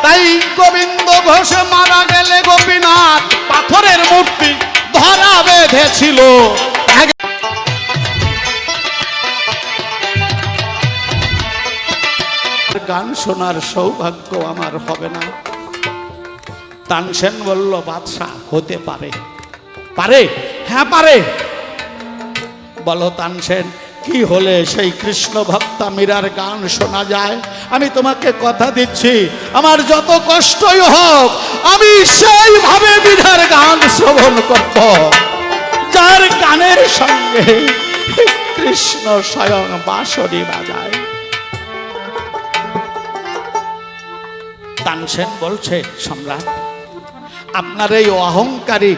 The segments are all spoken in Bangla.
তাই গোবিন্দ ঘোষ মারা গেলে গোপীনাথ পাথরের মূর্তি ধরা বেঁধেছিল। গান শোনার সৌভাগ্য আমার হবে না। তানসেন বলল, বাদশাহ হতে পারে। পারে? হ্যাঁ পারে। বলো তানসেন, কি হলে সেই কৃষ্ণ ভক্তা মীরার গান শোনা যায়? আমি তোমাকে কথা দিচ্ছি, আমার যত কষ্টই হোক আমি সেইভাবে মীরার গান শ্রবণ করব, যার গানের সঙ্গে কৃষ্ণ স্বয়ং বাঁশরি বাজায়। তানসেন বলছে, সম্রাট, আপনার এই অহংকারী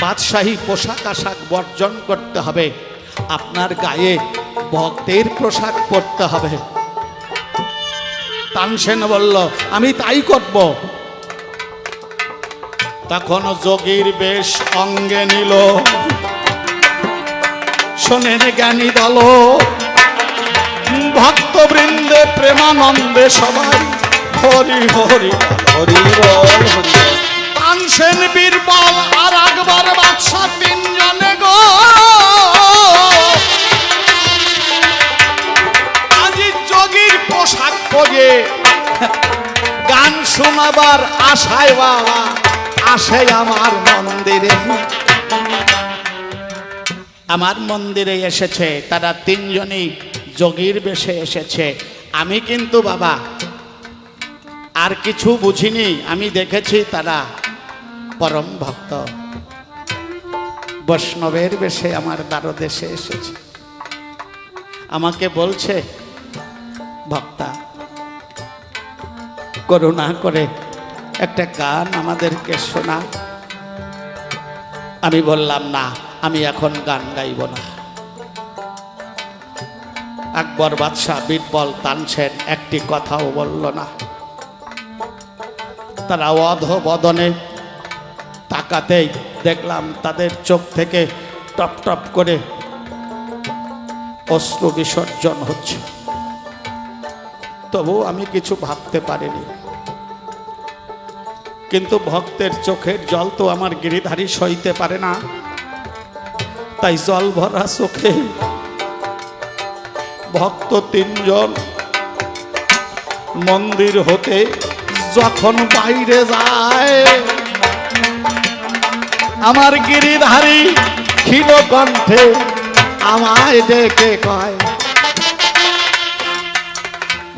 বাদশাহী পোশাক আশাক বর্জন করতে হবে, আপনার গায়ে ভক্তের পোশাক পরতে হবে। তানসেন বলল, আমি তাই করব। তখন যোগীর বেশ অঙ্গে নিল, শোনেন জ্ঞানী দল, ভক্তবৃন্দে প্রেমানন্দে সবাই হরি হরি হরি বল হরি। তানসেন বীরবল আর আকবর বাদশা তিনজনে গো আজি যোগীর পোশাক পরে গান শোনাবার আশায় বাবা আসে আমার মন্দিরে। আমার মন্দিরে এসেছে তারা তিনজনই যোগীর বেশে এসেছে। আমি কিন্তু বাবা আর কিছু বুঝিনি, আমি দেখেছি তারা পরম ভক্ত বৈষ্ণবের বেশে আমার দ্বারদেশে এসেছে। আমাকে বলছে, ভক্তা করুণা করে একটা গান আমাদেরকে শোনা। আমি বললাম, না, আমি এখন গান গাইব না। আকবর বাদশাহ বীরবল তানসেন একটি কথাও বলল না। তারা অধবদনে তাকাতেই দেখলাম তাদের চোখ থেকে টপ টপ করে অশ্রু বিসর্জন হচ্ছে। তবু আমি কিছু ভাবতে পারিনি। কিন্তু ভক্তের চোখের জল তো আমার গিরিধারী সইতে পারে না, তাই জল ভরা চোখে ভক্ত তিনজন মন্দির হতে যখন বাইরে যায়, আমার গিরিধারী ক্ষীণ কণ্ঠে আমায় ডেকে কয়,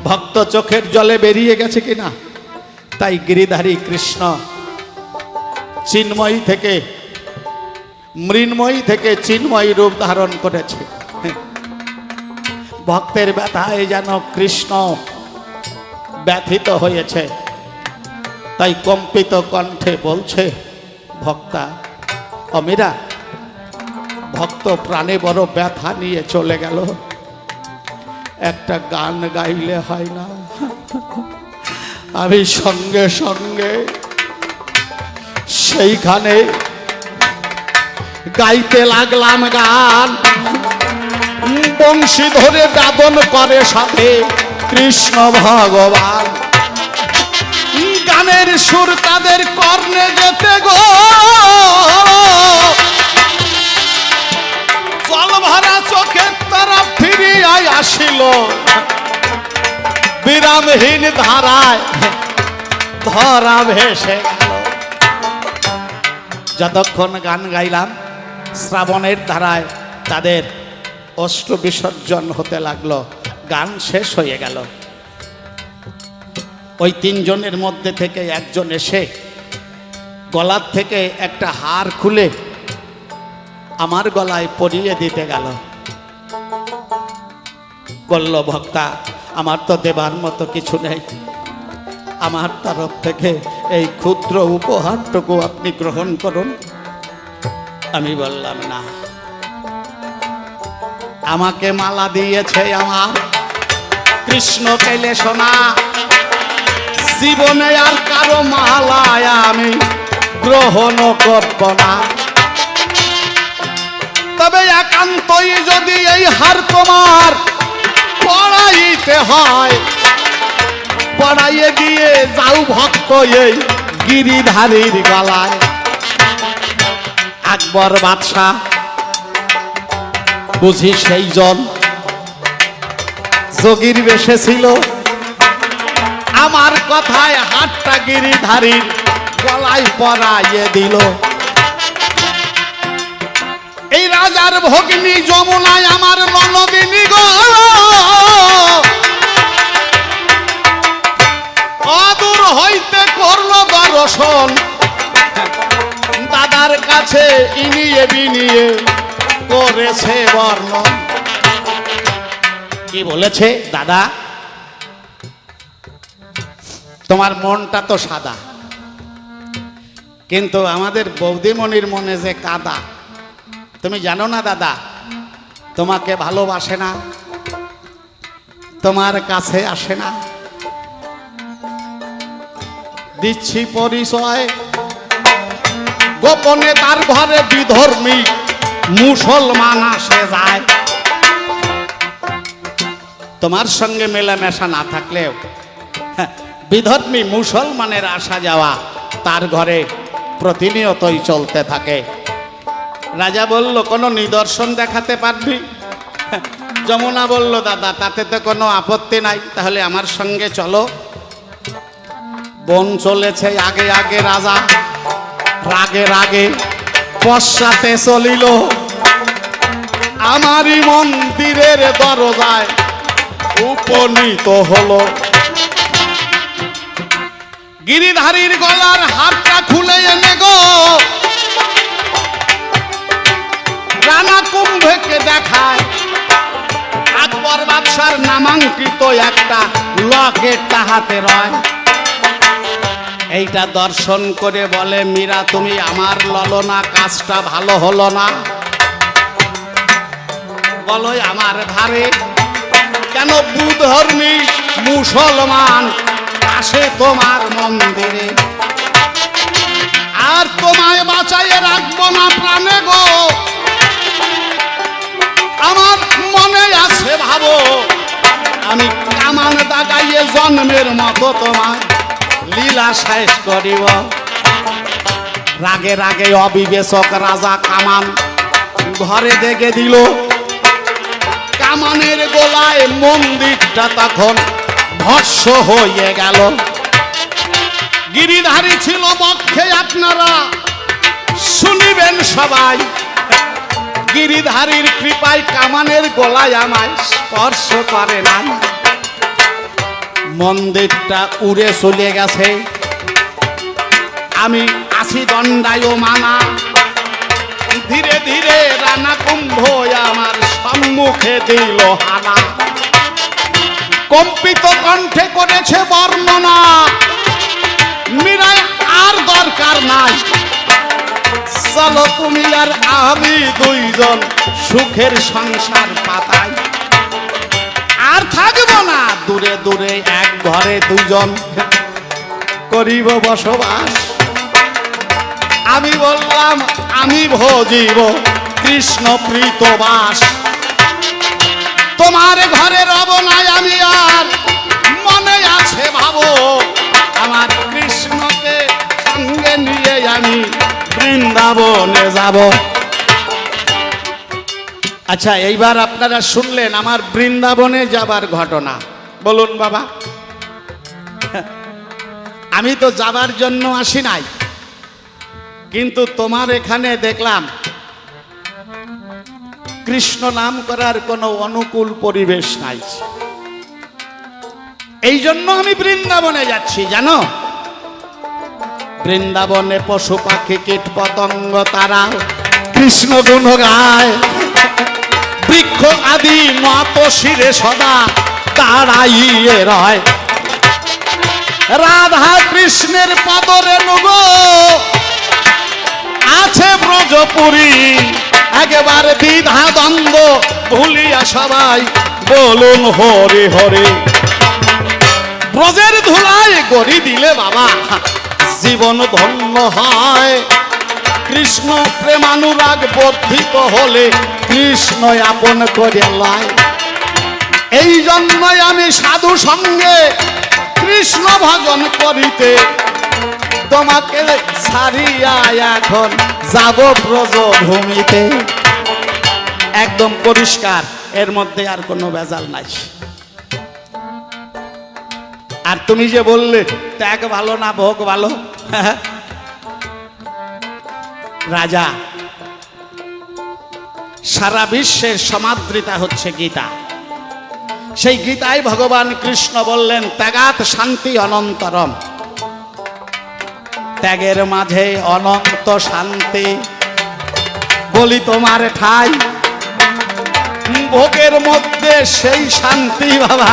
ভক্ত চোখের জলে বেরিয়ে গেছে কিনা। তাই গিরিধারী কৃষ্ণ চিন্ময়ী থেকে মৃন্ময়ী থেকে চিন্ময়ী রূপ ধারণ করেছে। ভক্তের ব্যথায় যেন কৃষ্ণ ব্যথিত হয়েছে, তাই কম্পিত কণ্ঠে বলছে, ভক্তা অমীরা, ভক্ত প্রাণে বড় ব্যথা নিয়ে চলে গেল, একটা গান গাইলে হয় না? আমি সঙ্গে সঙ্গে সেইখানে গাইতে লাগলাম গান। বংশী ধরে দাদন করে সাথে কৃষ্ণ ভগবান। গানের সুর তাদের কর্ণে যেতে গো জল ভরা চোখে তারা ফিরিয়া আসিল, বিরামহীন ধারায় ধরা ভেসে গেল। যতক্ষণ গান গাইলাম শ্রাবণের ধারায় তাদের অশ্রু বিসর্জন হতে লাগলো। গান শেষ হয়ে গেল। ওই তিনজনের মধ্যে থেকে একজন এসে গলার থেকে একটা হার খুলে আমার গলায় পরিয়ে দিতে গেল। বলল, ভক্তা, আমার তো দেবার মতো কিছু নেই, আমার তরফ থেকে এই ক্ষুদ্র উপহারটুকু আপনি গ্রহণ করুন। আমি বললাম, না, আমাকে মালা দিয়েছে আমার কৃষ্ণ কেলে সোনা, জীবনে আর কারো মালায় আমি গ্রহণ করব না। তবে একান্তই যদি এই হার তোমার পড়াইতে হয়, পড়াইয়ে দিয়ে যাও ভক্ত এই গিরিধারীর গলায়। আকবর বাদশাহ বুঝি সেই জন যোগীর বেশে ছিল, আমার কথায় হাতটা গিরিধারীর গলায় পরাইয়ে দিল। এই রাজার ভগিনী যমুনায় আমার ননদিনী গো, অদূর হইতে করল দর্শন, দাদার কাছে ইনিয়ে বিনিয়ে করেছে বর্ণন। কি বলেছে? দাদা তোমার মনটা তো সাদা, কিন্তু আমাদের বৌদিমণির মনে যে কাদা, তুমি জানো না দাদা, তোমাকে ভালোবাসে না, তোমার কাছে আসে না। দিচ্ছি পরিচয়, গোপনে তার ঘরে বিধর্মী মুসলমান আসে যায়। তোমার সঙ্গে মেলামেশা না থাকলেও বিধর্মী মুসলমানের আসা যাওয়া তার ঘরে প্রতিনিয়তই চলতে থাকে। রাজা বলল, কোনো নিদর্শন দেখাতে পারবি? যমুনা বলল, দাদা তাতে তো কোনো আপত্তি নাই, তাহলে আমার সঙ্গে চলো। বন চলেছে আগে আগে, রাজা রাগে রাগে পশ্চাতে চলিল। আমারই মন্দিরের দরজায় উপনীত হলো। গিরিধারীর গলার হাতটা খুলে এনে গো রানা কুম্ভকে দেখায়। আকবর বাদশার নামাঙ্কিত একটা লকেট হাতে রয়। এইটা দর্শন করে বলে, মীরা তুমি আমার ললনা, কাজটা ভালো হলো না। বলো আমার ধারে কেন বুধর্মী মুসলমান আসে তোমার মন্দিরে, আর তোমায় বাঁচাইয়ে রাখবো না প্রাণে গো। আমার মনে আছে ভাবো, আমি কামান দাগাইয়ে জন্মের মতো তোমার লীলা শেষ করিব। রাগে রাগে অবিবেচক রাজা কামান ঘরে দেখে দিল। কামানের গোলায় মন্দিরটা তখন ভস্ম হয়ে গেল। গিরিধারী ছিল বক্ষে, আপনারা শুনিবেন সবাই। গিরিধারীর কৃপায় কামানের গোলায় আমায় স্পর্শ করে না। মন্দিরটা উড়ে চলে গেছে, আমি আছি দণ্ডায়মানা। ধীরে ধীরে রানা কুম্ভ আমার সম্মুখে দিল হানা। কম্পিত কণ্ঠে করেছে বর্ণনা, মীরায় আর দরকার নাই, চলো তুমি আর আমি দুইজন সুখের সংসার পাতাই। আর থাকবো না দূরে দূরে, এক ঘরে দুইজন করিব বসবাস। আমি বললাম আমি ভজিব কৃষ্ণ প্রীতবাস। তোমার ঘরে রব নাই আমি আর, মনে আছে ভাবো আমার কৃষ্ণকে সঙ্গে নিয়ে আমি বৃন্দাবনে যাব। আচ্ছা, এইবার আপনারা শুনলেন আমার বৃন্দাবনে যাবার ঘটনা। বলুন বাবা, আমি তো যাবার জন্য আসি নাই, কিন্তু তোমার এখানে দেখলাম কৃষ্ণ নাম করার কোনো অনুকূল পরিবেশ নাই, এই জন্য আমি বৃন্দাবনে যাচ্ছি। জানো, বৃন্দাবনে পশু পাখি কীট পতঙ্গ তারা কৃষ্ণ গুণ গায়। বৃক্ষ আদি নত শিরে সদা দাঁড়াইয়ে রয়। রাধা কৃষ্ণের পদরেণু গো আছে ব্রজপুরী। একেবারে দ্বিধা দ্বন্দ্ব ভুলিয়া সবাই বলুন হরে হরে। ব্রজের ধুলায় গড়ি দিলে বাবা জীবন ধন্য হয়। কৃষ্ণ প্রেমানুরাগ বর্ধিত হলে কৃষ্ণ আপন করে লয়। এই জন্যই আমি সাধু সঙ্গে কৃষ্ণ ভজন করিতে, তোমাকে ছাড়িয়া এখন যাব ব্রজভূমিতে। একদম পরিষ্কার, এর মধ্যে আর কোনো ভেজাল নাই। আর তুমি যে বললে ত্যাগ ভালো না ভোগ ভালো, রাজা, সারা বিশ্বের সমাদৃতা হচ্ছে গীতা। সেই গীতায় ভগবান কৃষ্ণ বললেন ত্যাগাৎ শান্তি অনন্তরম, ত্যাগের মাঝে অনন্ত শান্তি। বলি তোমার ঠাই, ভোগের মধ্যে সেই শান্তি বাবা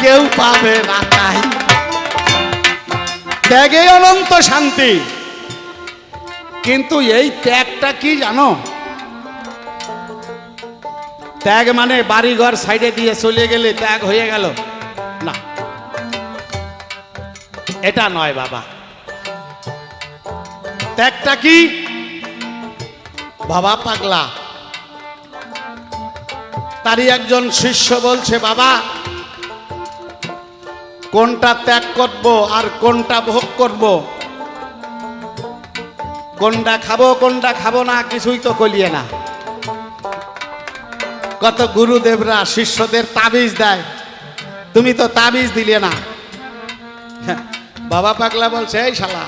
কেউ পাবে না। তাই ত্যাগে অনন্ত শান্তি। কিন্তু এই ত্যাগটা কি জানো? ত্যাগ মানে বাড়িঘর সাইডে দিয়ে চলে গেলে ত্যাগ হয়ে গেল না, এটা নয় বাবা। ত্যাগটা কি? বাবা পাগলা, তারই একজন শিষ্য বলছে বাবা কোনটা ত্যাগ করব আর কোনটা ভোগ করব, কোনটা খাবো কোনটা খাবো না কিছুই তো কলিয়ে না। কত গুরুদেবরা শিষ্যদের তাবিজ দেয়, তুমি তো তাবিজ দিলে না। বাবা পাগলা বলছে এই শালা,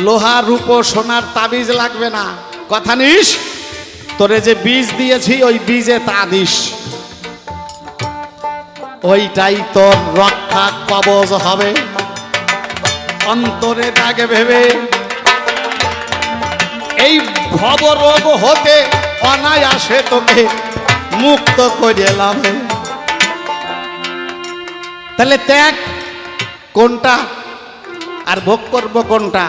লোহা রূপো সোনার তাবিজ লাগবে না, কথা নিস, তোরে যে বীজ দিয়েছি ওই বীজে তা দিস, ওইটাই তোর রক্ষা কবচ হবে। অন্তরে দাগে ভেবে এই ভবরোগ হতে অনায়াসে তোকে মুক্ত করে লাভে। তাহলে ত্যাগ কোনটা আর ভোগ করব কোনটা?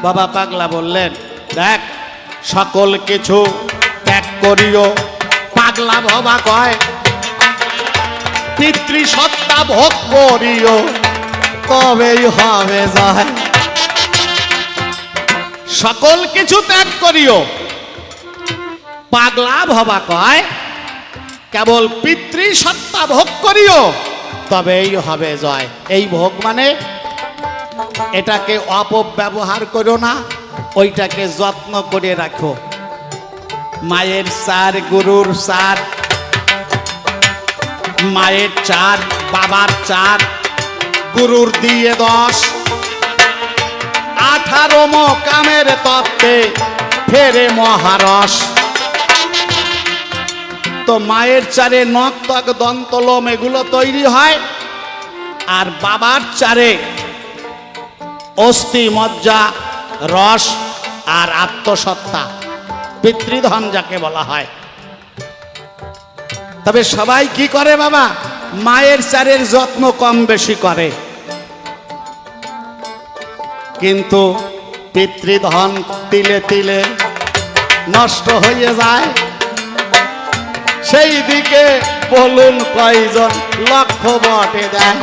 বাবা পাগলা বললেন দেখ, সকল কিছু ত্যাগ করিও, পাগলা বাবা কয় পিতৃসত্তা ভোগ করিও, তবেই হবে যায়। সকল কিছু ত্যাগ করিও, পাগলা ভবা কয় কেবল পিতৃসত্তা ভোগ করিও, তবেই হবে জয়। এই ভোগ মানে এটাকে অপব্যবহার করো না, ওইটাকে যত্ন করে রাখো। মায়ের 4, গুরুর 4, মায়ের 4, বাবার 4, গুরুর দিয়ে 10, 18 মকামের তত্ত্বে ফেরে মহারস। তো মায়ের 4-এ নখ ত্বক দন্তলোম এগুলো তৈরি হয়, আর বাবার 4-এ অস্থি মজ্জা রস আর আত্মসত্তা, পিতৃধন যাকে বলা হয়। তবে সবাই কি করে বাবা? মায়ের 4-এর যত্ন কম বেশি করে, কিন্তু পিতৃধন তিলে তিলে নষ্ট হয়ে যায়। সেই দিকে বলুন কয়জন লক্ষ বটে দেয়।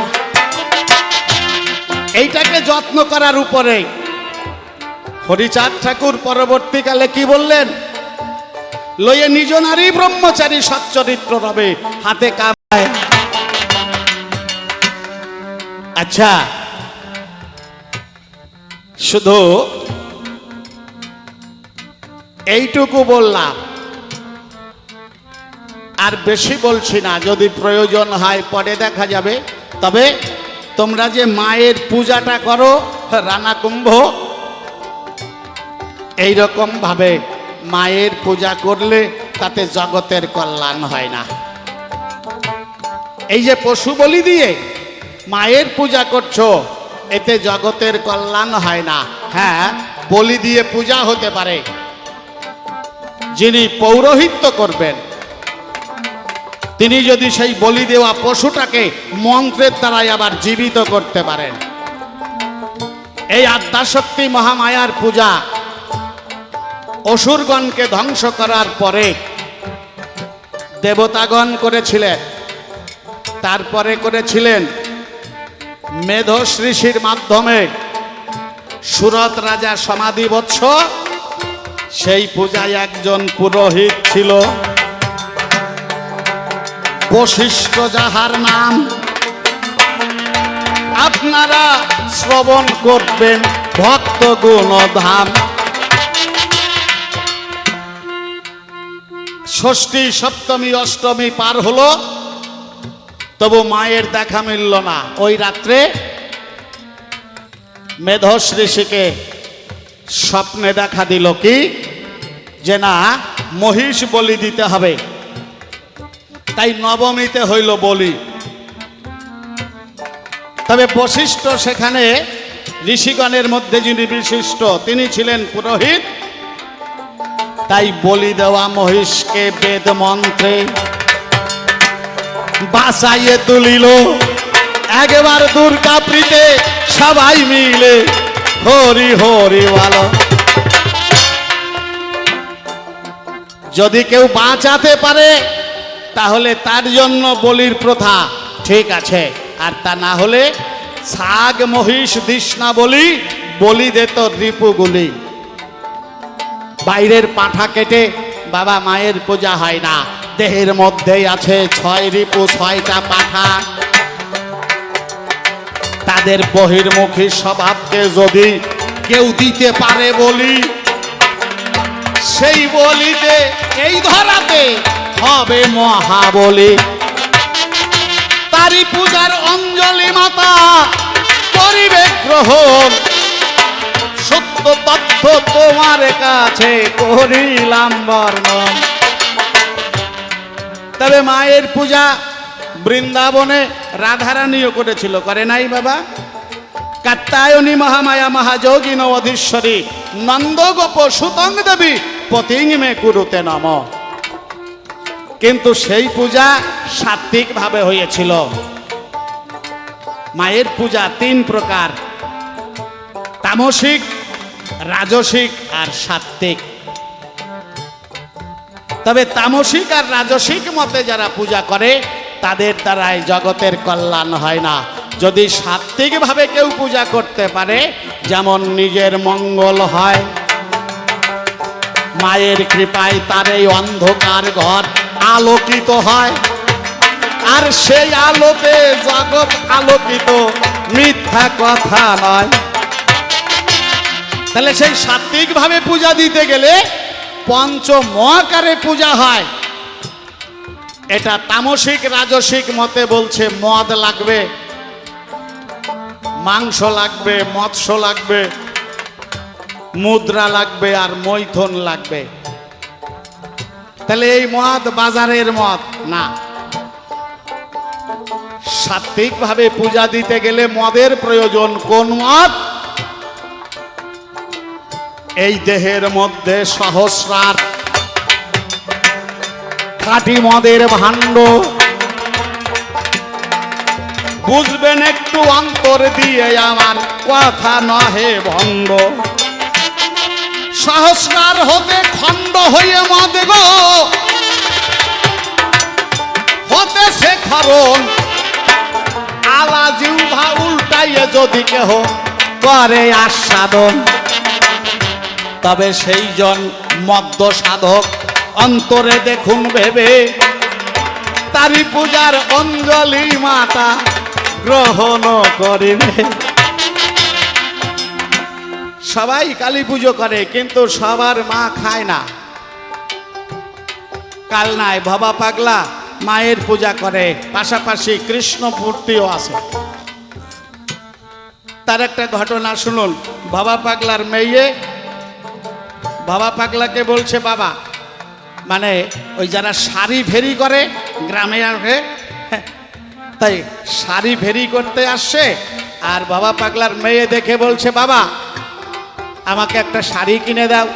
এইটাকে যত্ন করার উপরে হরিচাঁদ ঠাকুর পরবর্তীকালে কি বললেন? লয়ে নিজ নারী ব্রহ্মচারী সচ্চরিত্র রবে, হাতে কামায়। আচ্ছা, শুধু এইটুকু বললাম, আর বেশি বলছি না, যদি প্রয়োজন হয় পরে দেখা যাবে। তবে তোমরা যে মায়ের পূজাটা করো রানা কুম্ভ, এইরকম ভাবে মায়ের পূজা করলে তাতে জগতের কল্যাণ হয় না। এই যে পশু বলি দিয়ে মায়ের পূজা করছো, এতে জগতের কল্যাণ হয় না। হ্যাঁ, বলি দিয়ে পূজা হতে পারে, যিনি পৌরোহিত্য করবেন তিনি যদি সেই বলি দেওয়া পশুটাকে মন্ত্রের দ্বারাই আবার জীবিত করতে পারেন। এই আদ্যাশক্তি মহামায়ার পূজা অসুরগণকে ধ্বংস করার পরে দেবতাগণ করেছিলেন, তারপরে করেছিলেন মেধস ঋষির মাধ্যমে সুরত রাজা সমাধি বৎস। সেই পূজায় একজন পুরোহিত ছিল, বশিষ্ঠ যাহার নাম, আপনারা শ্রবণ করবেন ভক্ত গুণধাম। ষষ্ঠী সপ্তমী অষ্টমী পার হলো, তবু মায়ের দেখা মিলল না। ওই রাত্রে মেধস ঋষিকে স্বপ্নে দেখা দিল কি, যে না মহিষ বলি দিতে হবে। তাই নবমীতে হইল বলি। তবে বশিষ্ঠ সেখানে ঋষিগণের মধ্যে যিনি বিশিষ্ট তিনি ছিলেন পুরোহিত। তাই বলি দেওয়া মহিষকে বেদ মন্ত্রে বাঁচাইয়ে তুলিল। একবার দুর্গা প্রীতে সবাই মিলে হরি হরি বলো। যদি কেউ বাঁচাতে পারে তাহলে তার জন্য বলির প্রথা ঠিক আছে, আর তা না হলে ছাগ মহিষ দিস না বলি দিত রিপুগুলি। বাইরের পাঁঠা কেটে বাবা মায়ের পূজা হয় না, দেহের মধ্যেই আছে 6 রিপু 6টা পাঁঠা। তাদের বহির্মুখী স্বভাবকে যদি কেউ দিতে পারে বলি, সেই বলিতে এই ধরাতে হবে মহাবলী। তারি পূজার অঞ্জলি মাতা করিবে গ্রহণ, সত্য তথ্য তোমার কাছে করিলাম বর্ণন। তবে মায়ের পূজা বৃন্দাবনে রাধারানীও করেছিল, করে নাই বাবা? কাত্যায়নী মহামায়া মহাযোগী নবধীশ্বরী নন্দগোপ সুতং দেবী পতিং মে কুরুতে নম। কিন্তু সেই পূজা সাত্বিক ভাবে হয়েছিল। মায়ের পূজা 3 প্রকার, তামসিক, রাজসিক আর সাত্বিক। তবে তামসিক আর রাজসিক মতে যারা পূজা করে তাদের দ্বারাই জগতের কল্যাণ হয় না। যদি সাত্বিক ভাবে কেউ পূজা করতে পারে, যেমন নিজের মঙ্গল হয়, মায়ের কৃপায় তার এই অন্ধকার ঘর আলোকিত হয়, আর সেই আলোতে জগৎ আলোকিত, মিথ্যা কথা নয়। তাহলে সেই সাত্বিক ভাবে পূজা দিতে গেলে পঞ্চমহাকারে পূজা হয়। এটা তামসিক রাজসিক মতে বলছে মদ লাগবে, মাংস লাগবে, মৎস্য লাগবে, মুদ্রা লাগবে আর মৈথুন লাগবে। তাহলে এই মদ বাজারের মদ না। সাত্বিক ভাবে পূজা দিতে গেলে মদের প্রয়োজন। কোন মদ? এই দেহের মধ্যে সহস্রার খাঁটি মদের ভাণ্ড। বুঝবেন একটু অন্তর দিয়ে আমার কথা নহে ভণ্ড। সহস্রার হতে খণ্ড হয়ে মদ গো হতেছে খরণ। আলা জিহ্বা উল্টাইয়ে যদি কেহ করে আস্বাদন, তবে সেই জন মদ্য সাধক অন্তরে দেখুন ভেবে তারি পূজার অঞ্জলি মাতা গ্রহণ করিবে। সবাই কালী পুজো করে কিন্তু সবার মা খায় না। কাল নাই ভবা পাগলা মায়ের পূজা করে, পাশাপাশি কৃষ্ণ মূর্তিও আছে। তার একটা ঘটনা শুনুন। ভবা পাগলার মেয়ে বাবা পাগলাকে বলছে, বাবা, মানে ওই যারা শাড়ি ফেরি করে গ্রামে আসে, তাই শাড়ি ফেরি করতে আসছে। আর বাবা পাগলার মেয়ে দেখে বলছে, বাবা আমাকে একটা শাড়ি কিনে দাও।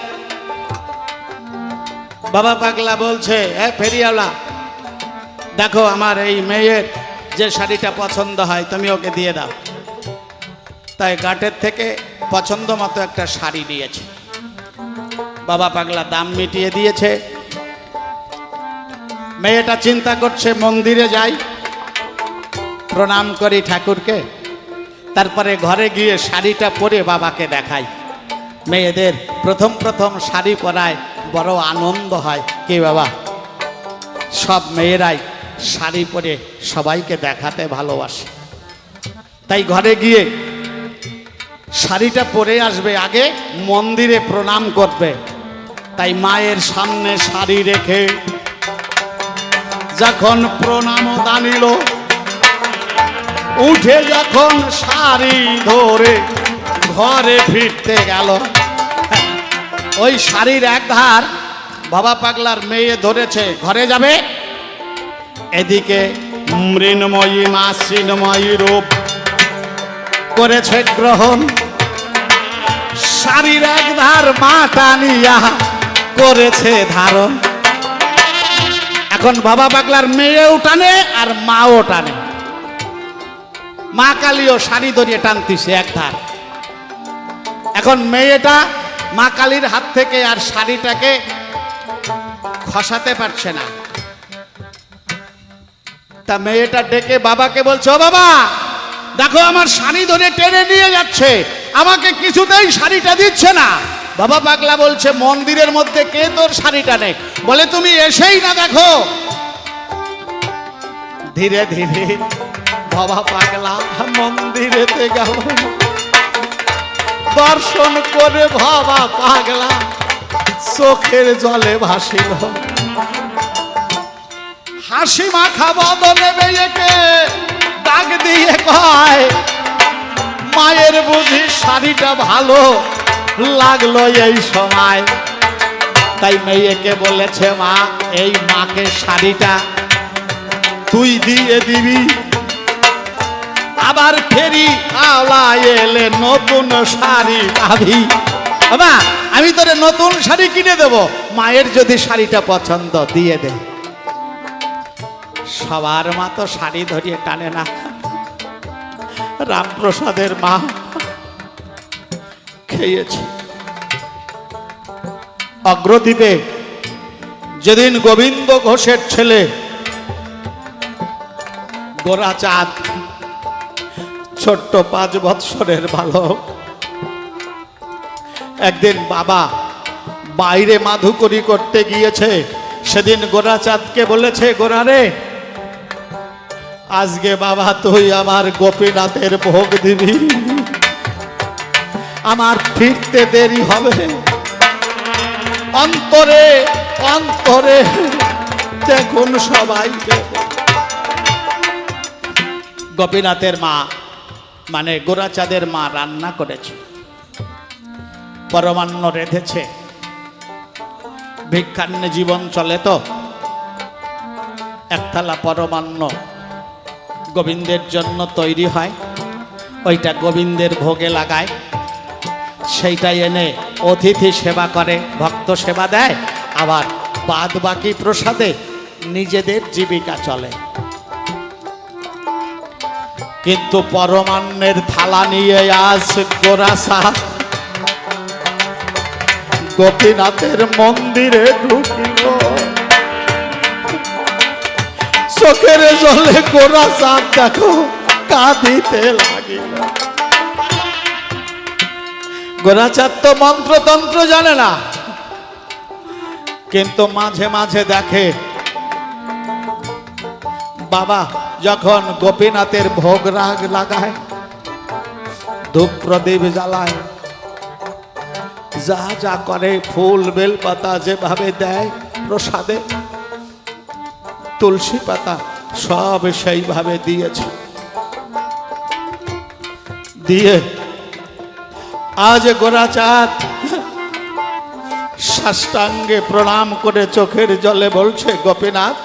বাবা পাগলা বলছে, হ্যাঁ ফেরিওয়ালা, দেখো আমার এই মেয়ের যে শাড়িটা পছন্দ হয় তুমি ওকে দিয়ে দাও। তাই ঘাটের থেকে পছন্দ মতো একটা শাড়ি নিয়েছে। বাবা পাগলা দাম মিটিয়ে দিয়েছে। মেয়েটা চিন্তা করছে মন্দিরে যাই, প্রণাম করি ঠাকুরকে, তারপরে ঘরে গিয়ে শাড়িটা পরে বাবাকে দেখাই। মেয়েদের প্রথম প্রথম শাড়ি পরায় বড় আনন্দ হয়। কি বাবা, সব মেয়েরাই শাড়ি পরে সবাইকে দেখাতে ভালোবাসে। তাই ঘরে গিয়ে শাড়িটা পরে আসবে, আগে মন্দিরে প্রণাম করবে। তাই মায়ের সামনে শাড়ি রেখে যখন প্রণাম দানিল, উঠে যখন শাড়ি ধরে ঘরে ফিরতে গেল, ওই শাড়ির এক ধার বাবা পাগলার মেয়ে ধরেছে, ঘরে যাবে। এদিকে মৃন্ময়ী মা শ্রীময়ী রূপ করেছে গ্রহণ, শাড়ির এক ধার মা টানিয়া করেছে ধারণ। এখন বাবা পাগলার মেয়েও টানে আর মাও টানে। মা কালীও শাড়ি ধরিয়ে টানতিছে এক ধার। এখন মেয়েটা মা কালীর হাত থেকে আর শাড়িটাকে খসাতে পারছে না। তা মেয়েটা ডেকে বাবাকে বলছে, ও বাবা দেখো আমার শাড়ি ধরে টেনে নিয়ে যাচ্ছে, আমাকে কিছুতেই শাড়িটা দিচ্ছে না। বাবা পাগলা বলছে, মন্দিরের মধ্যে কে তোর শাড়িটা নেই? বলে তুমি এসেই না দেখো। ধীরে ধীরে বাবা পাগলা মন্দিরেতে গেল, দর্শন করে বাবা পাগলা চোখের জলে ভাসিল। হাসি মাখা বদনে মেয়েকে ডাক দিয়ে কয়, মায়ের বুঝি শাড়িটা ভালো লাগলো এই সময়। তাই মেয়েকে বলেছে, মা এই মাকে শাড়িটা তুই দিয়ে দিবি, আবার ফেরি আওলা এলে নতুন শাড়ি পাবি। বাবা আমি তোরে নতুন শাড়ি কিনে দেব, মায়ের যদি শাড়িটা পছন্দ দিয়ে দে। সবার মা তো শাড়ি ধরিয়ে টানে না। রামপ্রসাদের মা খেয়েছে। অগ্রদ্বীপে যেদিন গোবিন্দ ঘোষের ছেলে গোরাচাঁদ, ছোট্ট 5 বৎসরের বালক, একদিন বাবা বাইরে মাধুকরী করতে গিয়েছে। সেদিন গোরাচাঁদকে বলেছে, গোরা রে আজকে বাবা তুই আমার গোপীনাথের ভোগ দিবি, আমার ফিরতে দেরি হবে। অন্তরে অন্তরে দেখুন সবাইকে। গোপীনাথের মা মানে গোরাচাঁদের মা রান্না করেছে, পরমান্ন রেঁধেছে। ভিক্ষান্নে জীবন চলে তো এক থালা পরমান্ন গোবিন্দের জন্য তৈরি হয়, ওইটা গোবিন্দের ভোগে লাগায়, সেইটাই এনে অতিথি সেবা করে, ভক্ত সেবা দেয়, আবার বাদ বাকি প্রসাদে নিজেদের জীবিকা চলে। কিন্তু পরমান্নের থালা নিয়ে আজ গোরাচাঁদ গোপীনাথের মন্দিরে ঢুকিল। চোখের জলে গোরাচাঁদ দেখো কাঁদিতে লাগিল। গোরাচাঁদ তো মন্ত্রতন্ত্র জানে না, কিন্তু মাঝে মাঝে দেখে বাবা যখন গোপীনাথের ভোগ রাগ লাগায়, ধূপ প্রদীপ জ্বালায়, যা যা করে, ফুল বেলপাতা যেভাবে দেয় প্রসাদে, তুলসী পাতা সব সেইভাবে দিয়েছে। দিয়ে আজ গোরাচাঁদ সাষ্টাঙ্গে প্রণাম করে চোখের জলে বলছে, গোপীনাথ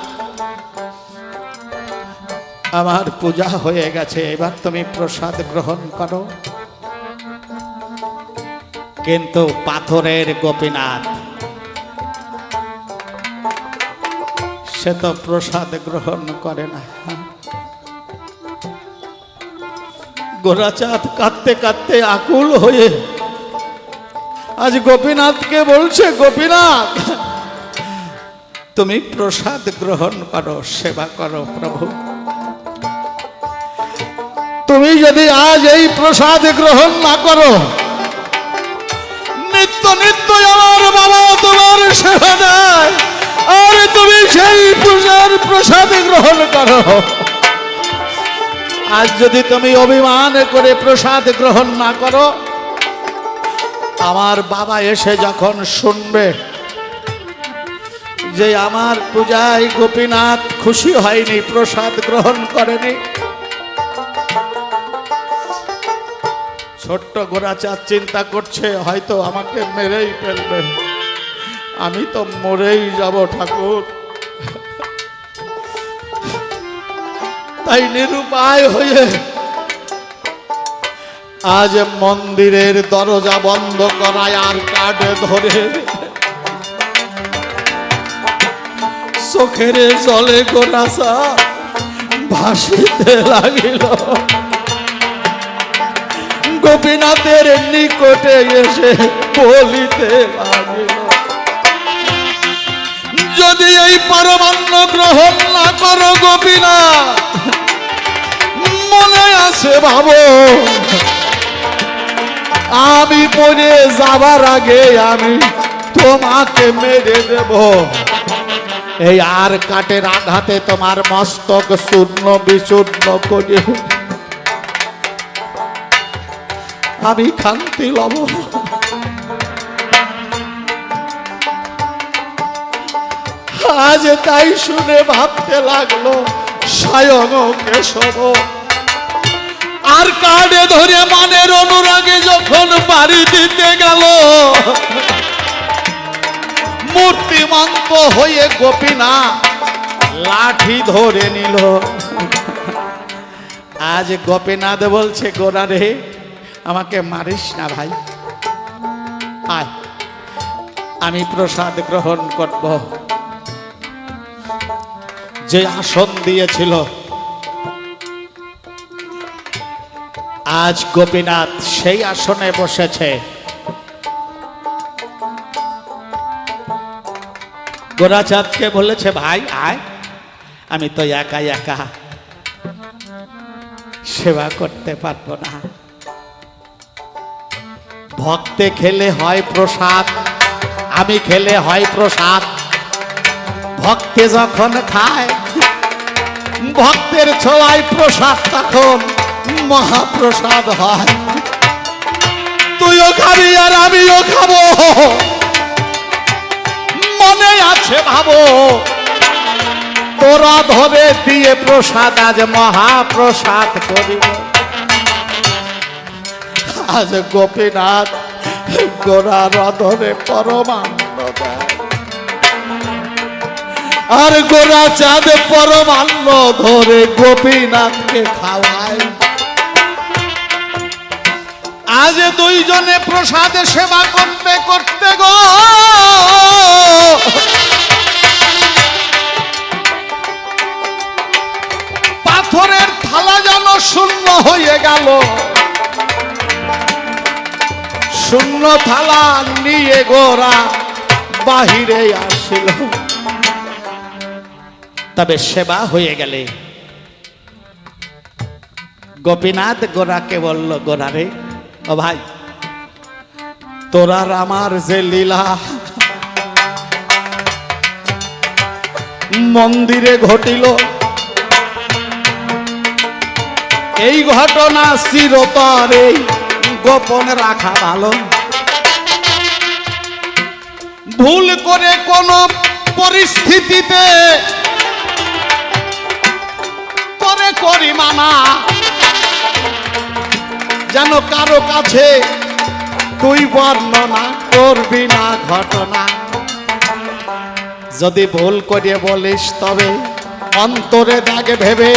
আমার পূজা হয়ে গেছে, এবার তুমি প্রসাদ গ্রহণ করো। কিন্তু পাথরের গোপীনাথ সে তো প্রসাদ গ্রহণ করে না। গোরাচাঁদ কাঁদতে কাঁদতে আকুল হয়ে আজ গোপীনাথকে বলছে, গোপীনাথ তুমি প্রসাদ গ্রহণ করো, সেবা করো প্রভু। তুমি যদি আজ এই প্রসাদ গ্রহণ না করো, নিত্য নিত্য আমার বাবা তোমার সেবা দেয়, আর তুমি সেই পূজার প্রসাদ গ্রহণ করো। আজ যদি তুমি অভিমান করে প্রসাদ গ্রহণ না করো, আমার বাবা এসে যখন শুনবে যে আমার পূজায় গোপীনাথ খুশি হয়নি, প্রসাদ গ্রহণ করেনি, ছোট্ট গোরাচাঁদ চিন্তা করছে হয়তো আমাকে মেরেই ফেলবে, আমি তো মরেই যাব ঠাকুর। তাই নিরুপায় হয়ে আজ মন্দিরের দরজা বন্ধ করায় আর কাঠে ধরে চোখের জলে গোরাচাঁদ ভাসিতে লাগিল। গোপীনাথের নিকটে এসে বলিতে লাগিল, যদি এই পরমান্ন গ্রহণ না করো গোপীনাথ, মনে আছে ভাবো আমি মরে যাবার আগে আমি তোমাকে মেরে দেব। এই আর কাঠের আঘাতে তোমার মস্তক চূর্ণ বিচূর্ণ করে আমি শান্তি লব। আজ তাই শুনে ভাবতে লাগলো স্বয়ং কেশব আর কাঠে ধরে মানের অনুরাগে যখন বাড়ি দিতে গেল, মূর্তিমন্ত হয়ে গোপীনাথ লাঠি ধরে নিল। আজ গোপীনাথ বলছে, গোরা রে আমাকে মারিস না ভাই, আয় আমি প্রসাদ গ্রহণ করব। যে আসন দিয়েছিল আজ গোপীনাথ সেই আসনে বসেছে। গোরাচাঁদকে বলেছে, ভাই আয়, আমি তো একা একা সেবা করতে পারবো না। ভক্তে খেলে হয় প্রসাদ, আমি খেলে হয় প্রসাদ। ভক্তে যখন খায়, ভক্তের ছোঁয়ায় প্রসাদ তখন মহাপ্রসাদ হয়। তুইও খাবি আর আমিও খাবো, মনে আছে ভাবো তোরা ধরে দিয়ে প্রসাদ আজ মহাপ্রসাদ করিব। আজ গোপীনাথ গোরার ধরে পরমান্ন দেয়, আর গোরাচাঁদ পরমান্ন ধরে গোপীনাথকে খাওয়ায়। আজ দুইজনে প্রসাদে সেবা করতে করতে গো পাথরের থালা যেন শূন্য হয়ে গেল। শূন্য থালা নিয়ে গোরা বাহিরে আসিল। তবে সেবা হয়ে গেলে গোপীনাথ গোরাকে বলল, গোরা রে ও ভাই, তোরার আমার যে লীলা মন্দিরে ঘটিল, এই ঘটনা চিরতরে গোপন রাখা ভালো। ভুল করে কোন পরিস্থিতিতে করে করি মানা, যেন কারো কাছে তুই বর্ণনা করবি না ঘটনা। যদি ভুল করে বলিস তবে অন্তরে দাগে ভেবে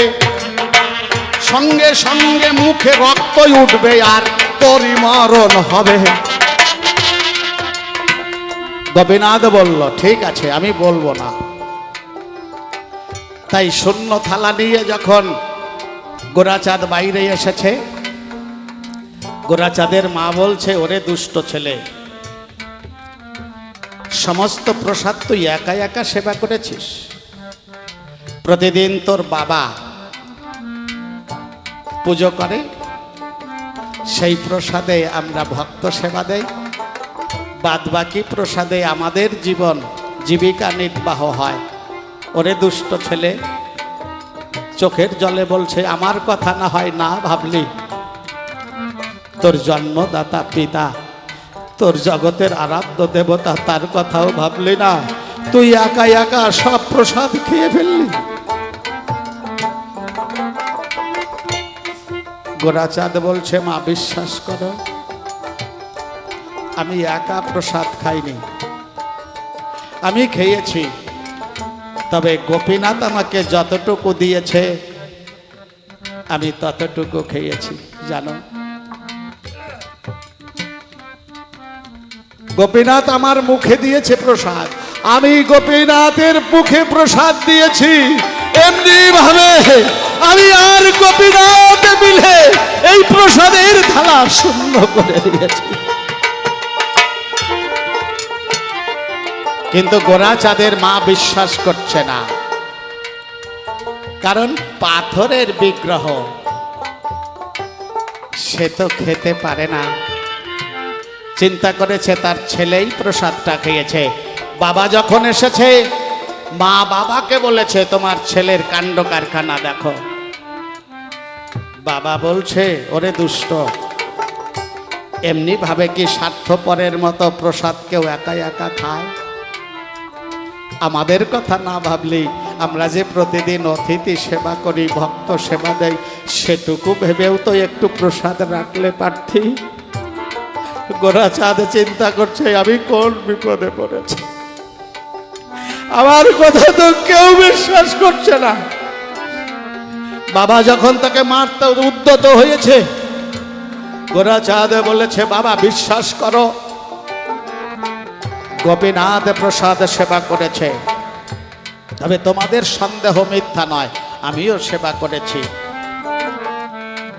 সঙ্গে সঙ্গে মুখে রক্ত উঠবে আর তোরই মরণ হবে। গোপীনাথ বলল, ঠিক আছে আমি বলবো না। তাই শূন্য থালা নিয়ে যখন গোরাচাঁদ বাইরে এসেছে, গোরাচাঁদের মা বলছে, ওরে দুষ্ট ছেলে, সমস্ত প্রসাদ তুই একা একা সেবা করেছিস। প্রতিদিন তোর বাবা পুজো করে, সেই প্রসাদে আমরা ভক্ত সেবা দেই, বাদ বাকি প্রসাদে আমাদের জীবন জীবিকা নির্বাহ হয়। ওরে দুষ্ট ছেলে, চোখের জলে বলছে আমার কথা না হয় না ভাবলি? তোর জন্মদাতা পিতা, তোর জগতের আরাধ্য দেবতা, তার কথাও ভাবলি না? তুই একা একা সব প্রসাদ খেয়ে ফেললি। গোরাচাঁদ বলছে মা বিশ্বাস করো, আমি একা প্রসাদ খাইনি, আমি খেয়েছি। তবে গোপীনাথ আমাকে যতটুকু দিয়েছে আমি ততটুকু খেয়েছি। জানো, গোপীনাথ আমার মুখে দিয়েছে প্রসাদ, আমি গোপীনাথের মুখে প্রসাদ দিয়েছি। এমনি ভাবে আমি আর গোপীনাথ মিলে এই প্রসাদের থালা শূন্য করে দিয়েছি। কিন্তু গোরাচাঁদের মা বিশ্বাস করছে না, কারণ পাথরের বিগ্রহ সে তো খেতে পারে না। চিন্তা করেছে তার ছেলেই প্রসাদটা খেয়েছে। বাবা যখন এসেছে, মা বাবাকে বলেছে তোমার ছেলের কাণ্ড কারখানা দেখো। বাবা বলছে ওরে দুষ্ট, এমনি ভাবে কি স্বার্থপরের মতো প্রসাদ কেউ একা একা খায়? আমাদের কথা না ভাবলি আমরা যে প্রতিদিন অতিথি সেবা করি, ভক্ত সেবা দেই, সেটুকু ভেবেও তো একটু প্রসাদ রাখলে পারতি। গোরাচাঁদ চিন্তা করছে আমি কোন বিপদে পড়েছি, আমার কথা তো কেউ বিশ্বাস করছে না। বাবা যখন তাকে মারতে উদ্যত হয়েছে, গোরাচাঁদ বলেছে বাবা বিশ্বাস করো, গোপীনাথ প্রসাদ সেবা করেছে, তবে তোমাদের সন্দেহ মিথ্যা নয়, আমিও সেবা করেছি।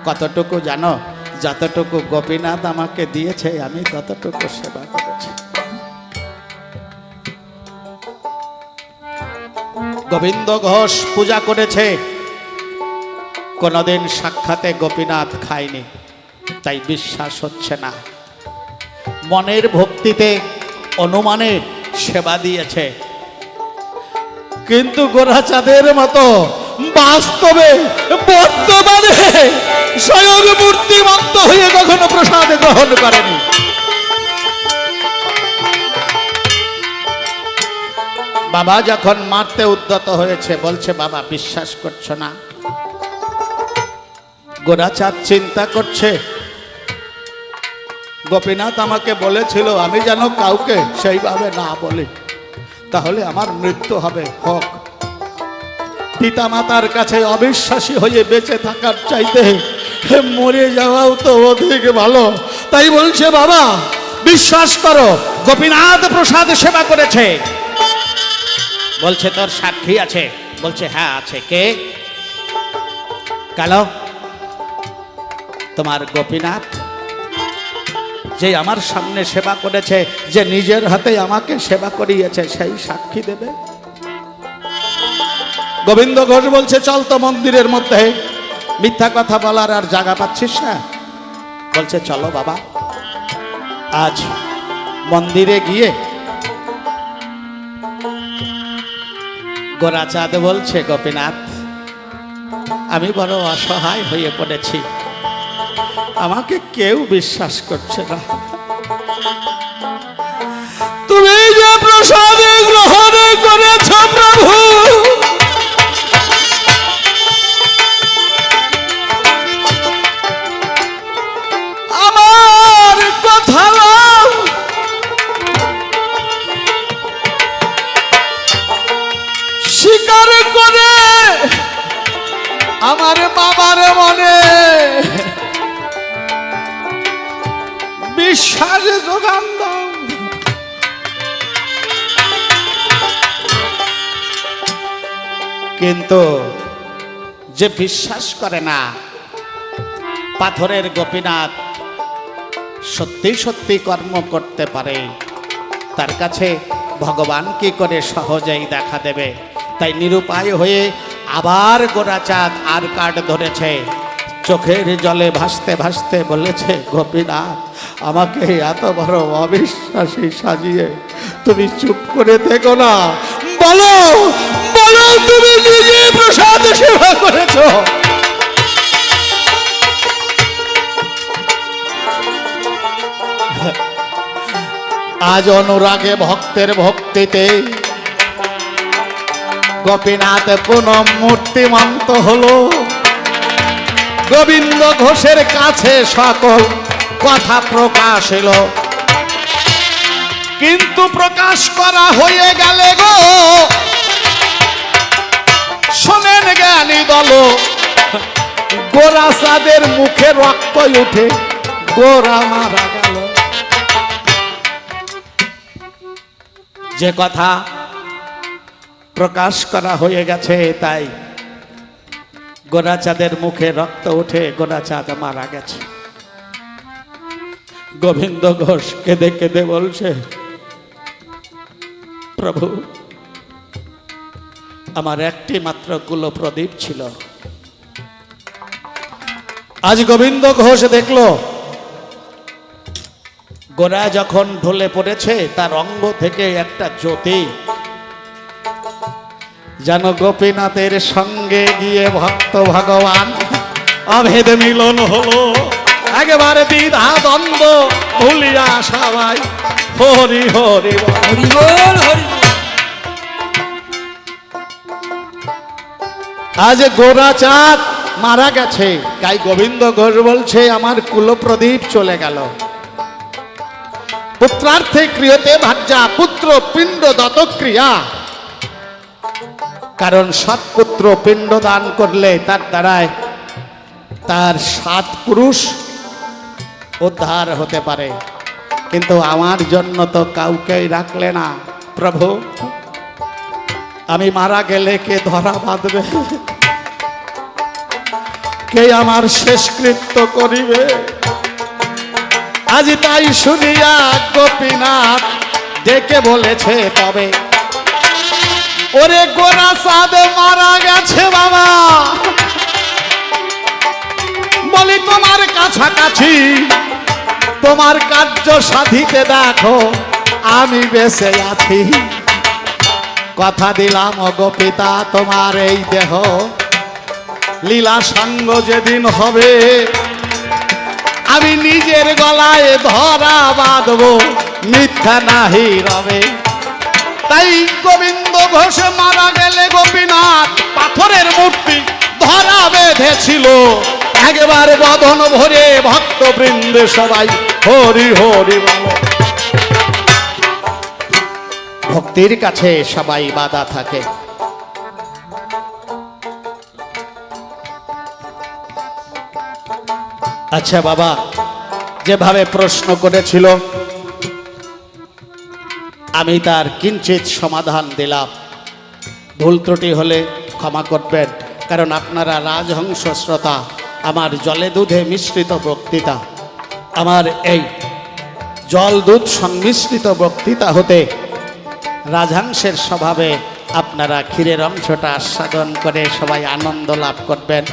কতটুকু জানো? যতটুকু গোপীনাথ আমাকে দিয়েছে আমি ততটুকু সেবা করেছি। গোবিন্দ ঘোষ পূজা করেছে, কোনদিন সাক্ষাতে গোপীনাথ খায়নি, তাই বিশ্বাস হচ্ছে না। মনের ভক্তিতে অনুমানে সেবা দিয়েছে, কিন্তু গোরাচাঁদের মতো বাস্তবে বর্তমানে স্বয়ং মূর্তিমন্ত হয়ে কখনো প্রসাদ গ্রহণ করেনি। বাবা যখন মারতে উদ্যত হয়েছে, বলছে বাবা বিশ্বাস করছো না? গোরাচাঁদ চিন্তা করছে গোপীনাথ আমাকে বলেছিল আমি যেন কাউকে সেইভাবে না বলি, তাহলে আমার মৃত্যু হবে। হোক, পিতা মাতার কাছে অবিশ্বাসী হয়ে বেঁচে থাকার চাইতে মরে যাওয়াও তো অধিক ভালো। তাই বলছে বাবা বিশ্বাস করো, গোপীনাথ প্রসাদ সেবা করেছে। বলছে তোর সাক্ষী আছে? বলছে হ্যাঁ আছে। কে? কেন? তোমার গোপীনাথ যে আমার সামনে সেবা করেছে, যে নিজের হাতে আমাকে সেবা করিয়েছে, সেই সাক্ষী দেবে। গোবিন্দ ঘোষ বলছে চল তো মন্দিরের মধ্যে, মিথ্যা কথা বলার আর জায়গা পাচ্ছিস না। বলছে চলো বাবা। আজ মন্দিরে গিয়ে গোরাচাঁদ বলছে গোপীনাথ আমি বড় অসহায় হয়ে পড়েছি, আমাকে কেউ বিশ্বাস করছে না। তুমি যে প্রসাদ গ্রহণ করেছ প্রভু, আমার কথা স্বীকার করে আমার বাবার মনে বিশ্বাস যোগান দাও। কিন্তু যে বিশ্বাস করে না পাথরের গোপীনাথ সত্যি সত্যি কর্ম করতে পারে, তার কাছে ভগবান কি করে সহজেই দেখা দেবে। তাই নিরুপায় হয়ে আবার গোরাচাঁদ আর কাঠ ধরেছে, চোখের জলে ভাসতে ভাসতে বলেছে গোপীনাথ আমাকে এত বড় অবিশ্বাসী সাজিয়ে তুমি চুপ করে থেকো না। বলো বলো, তুমি নিজে প্রসাদ সেবা করেছ। আজ অনুরাগে ভক্তের ভক্তিতে গোপীনাথ পুনঃ মূর্তিমন্ত হলো। গোবিন্দ ঘোষের কাছে সকল কথা প্রকাশ এলো, কিন্তু প্রকাশ করা হয়ে গেলে গো শোনেন জ্ঞানী দল, গোরা চাঁদের মুখে রক্ত উঠে গোরা মারা গেল। যে কথা প্রকাশ করা হয়ে গেছে তাই গোরাচাঁদের মুখে রক্ত উঠে গোরাচাঁদ মারা গেছে। গোবিন্দ ঘোষ কেঁদে কেঁদে বলছে, প্রভু আমার একটি মাত্র কুলপ্রদীপ ছিল। আজ গোবিন্দ ঘোষ দেখলো গোরা যখন ঢলে পড়েছে তার অঙ্গ থেকে একটা জ্যোতি যেন গোপীনাথের সঙ্গে গিয়ে ভক্ত ভগবান অভেদ মিলন হলো। একেবারে দ্বিধা দ্বন্দ্ব ভুলিয়া সবাই হরি হরি হরি বল হরি। আজ গোরাচাঁদ মারা গেছে, তাই গোবিন্দ ঘোষ বলছে আমার কুলপ্রদীপ চলে গেল। পুত্রার্থে ক্রিয়তে ভাজ্যা, পুত্র পিণ্ড দত ক্রিয়া। কারণ সৎপুত্র পিণ্ড দান করলে তার দ্বারায় তার 7 পুরুষ উদ্ধার হতে পারে, কিন্তু আমার জন্য তো কাউকেই রাখলে না। প্রভু আমি মারা গেলে কে ধরা বাঁধবে, কে আমার শেষকৃত্য করিবে? আজ তাই শুনিয়া গোপীনাথ ডেকে বলেছে, তবে ওরে গোরাচাঁদ মারা গেছে বাবা, বলি তোমার কাছাকাছি তোমার কার্য সাধিতে দেখো আমি বেঁচে আছি। কথা দিলাম গো পিতা তোমার এই দেহ লীলা সঙ্গ যেদিন হবে আমি নিজের গলায় ধরা বাঁধব, মিথ্যা নাহি রবে। তাই গোবিন্দ ঘোষ মারা গেলে গোপীনাথ পাথরের মূর্তি ধরা বেঁধেছিল। একবার বদন ভরে ভক্তবৃন্দে সবাই হরি হরি বলে। ভক্তির কাছে সবাই বাধা থাকে। আচ্ছা বাবা যেভাবে প্রশ্ন করেছিল আমি তার কিঞ্চিত সমাধান দিলাম। ভুল ত্রুটি হলে ক্ষমা করবেন, কারণ আপনারা রাজহংস শ্রোতা। আমার জলে দুধে মিশ্রিত বক্তৃতা, আমার এই জল দুধ সংমিশ্রিত বক্তৃতা হতে রাজহংসের স্বভাবে আপনারা ক্ষীরের অংশটা আস্বাদন করে সবাই আনন্দ লাভ করবেন।